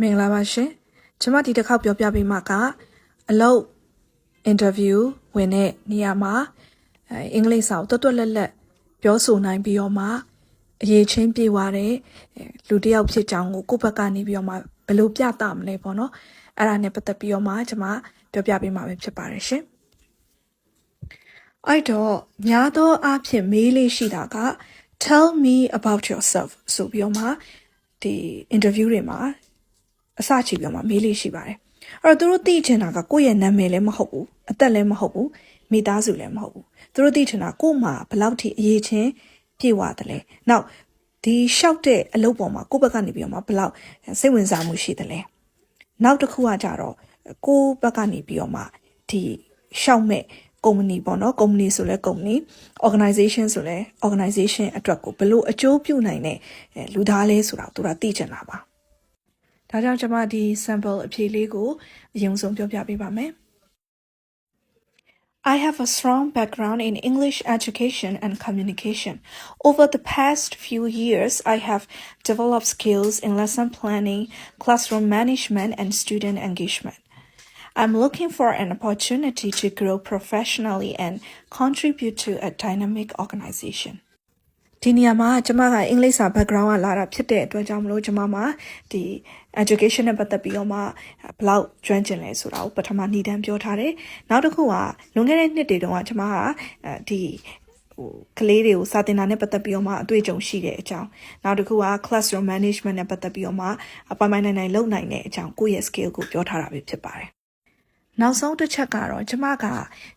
မင်္ဂလာပါရှင်ကျွန်မဒီတစ်ခေါက်ပြောပြပေးမှာကအလုပ် interview ဝင်တဲ့နေရာမှာအင်္ဂလိပ်စာကိုတွတ်လက်လက်ပြောဆိုနိုင်ပြီးတော့မှအရေးချင်းပြေဝတဲ့လူတစ်ယောက်ဖြစ်ကြောင်းကိုကိုယ့်ဘက်ကနေပြီးတော့မှဘယ်လိုပြသမလဲပေါ့နော်အဲ့ဒါနဲ့ပတ်သက်ပြီးတော့မှကျွန်မပြောပြပေးမှာပဲဖြစ်ပါတယ်ရှင်အဲ့တော့များသောအားဖြင့်မေးလေးရှိတာက tell me about yourself ဆိုပြီးတော့မှဒီ interview တွေမှာအစချီပြီးတော့မှမေးလေးရှိပါတယ်အဲ့တော့သူတို့သိချင်တာကကိုယ့်ရဲ့နာမည်လည်းမဟုတ်ဘူးအသက်လည်းမဟုတ်ဘူးမိသားစုလည်းမဟုတ်ဘူးသူတို့သိချင်တာကို့မှာဘယ်လောက်ထိအရေးချင်းပြေဝတယ်လဲနောက်ဒီရှောက်တဲ့အလုပ်ပေါ်မှာကိုယ့်ဘက်ကနေပြီးတော့မှဘယ်လောက်စိတ်ဝင်စားမှုရှိတယ်လဲနောက်တစ်ခုကကြတော့ကိုယ့်ဘက်ကနေပြီးတော့မှဒီရှောက်မဲ့ကုမ္ပဏီပေါ့နော်ကုမ္ပဏီဆိုလဲကုမ္ပဏီ organization ဆိုလဲ organization အတွက်ကိုဘယ်လိုအကျိုးပြုနိုင်တဲ့လူသားလဲဆိုတာသူတို့သိချင်တာပါဒါကြောင့်ကျွန်မဒီ sample အဖြေလေးကိုအရင်ဆုံးပြောပြပေးပါမယ် I have a strong background in English education and communication. Over the past few years, I have developed skills in lesson planning, classroom management, and student engagement. I'm looking for an opportunity to grow professionally and contribute to a dynamic organization. ဒီနေရာမှာကျွန်မကအင်္ဂလိပ်စာ background ကလာတာဖြစ်တဲ့အတွက်ကြောင့်မလို့ကျွန်မမှာဒီ education နဲ့ပတ်သက်ပြီးတော့မှဘယ်လောက်ကျွမ်းကျင်လဲဆိုတာကိုပထမနှီးတန်းပြောထားတယ်။နောက်တစ်ခုကလွန်ခဲ့တဲ့နှစ်တွေတုန်းကကျွန်မကဒီကလေးတွေကိုစာသင်တာနဲ့ပတ်သက်ပြီးတော့မှအတွေ့အကြုံရှိတဲ့အကြောင်းနောက်တစ်ခုက classroom management နဲ့ပတ်သက်ပြီးတော့မှပိုင်နိုင်လုပ်နိုင်တဲ့အကြောင်းကိုယ့်ရဲ့ skill ကိုပြောထားတာပဲဖြစ်ပါတယ်။နောက်ဆုံးတစ်ချက်ကတော့ကျွန်မက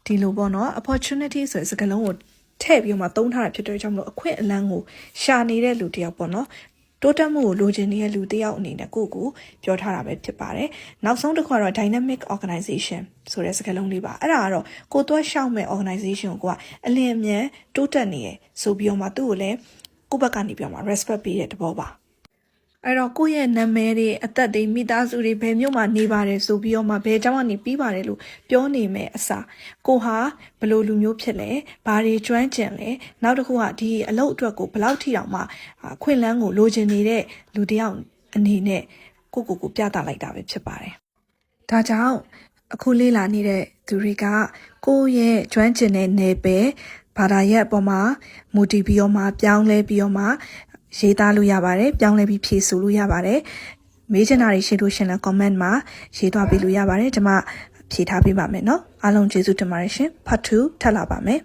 ဒီလိုပေါ့နော် opportunity ဆိုတဲ့စကားလုံးကိုထည့်ပြီးမှသုံးထားတာဖြစ်တဲ့ကြောင့်မလို့အခွင့်အလမ်းကိုရှာနေတဲ့လူတစ်ယောက်ပေါ့နော်တိုးတက်မှုကိုလိုချင်နေတဲ့လူတစ်ယောက်အနေနဲ့ကိုပြောထားတာပဲဖြစ်ပါတယ်နောက်ဆုံးတစ်ခုကတော့ dynamic organization ဆိုတဲ့စကားလုံးလေးပါအဲ့ဒါကတော့ကိုသွားရှောက်မဲ့ organization ကိုကအလင်းအမြန်တိုးတက်နေရဆိုပြီးတော့မှသူ့ကိုလည်းကိုယ့်ဘက်ကနေပြီးတော့မှ respect ပေးတဲ့သဘောပါအဲ့တော့ကိုယ့်ရဲ့နာမည်တွေအသက်တွေမိသားစုတွေဘယ်မြို့မှာနေပါတယ်ဆိုပြီးတော့မှဘယ်ကျောင်းကနေပြီးပါတယ်လို့ပြောနေမယ်အစားကိုဟာဘယ်လိုလူမျိုးဖြစ်လဲဘာတွေကျွမ်းကျင်လဲနောက်တစ်ခုကဒီအလုပ်အတွက်ကိုဘယ်လောက်ထိတောင်မှခွင့်လန်းကိုလိုချင်နေတဲ့လူတစ်ယောက်အနေနဲ့ကိုပြသလိုက်တာပဲဖြစ်ပါတယ်ဒါကြောင့်အခုလေ့လာနေတဲ့သူတွေကကိုယ့်ရဲ့ကျွမ်းကျင်တဲ့နယ်ပယ်ဘာသာရပ်အပေါ်မှာမူတည်ပြီးတော့မှပြောင်းလဲပြီးတော့မှရေးသားလို့ရပါတယ်ပြောင်းလဲပြီးဖြည့်ဆို့လို့ရပါတယ်မေးချင်တာတွေရှိလို့ရှင်လည်း comment မှာရေးသွားပေးလို့ရပါတယ်ကျွန်မဖြေထားပေးပါမယ်เนาะအားလုံးကျေးဇူးတင်ပါတယ်ရှင် part 2ထပ်လာပါမယ်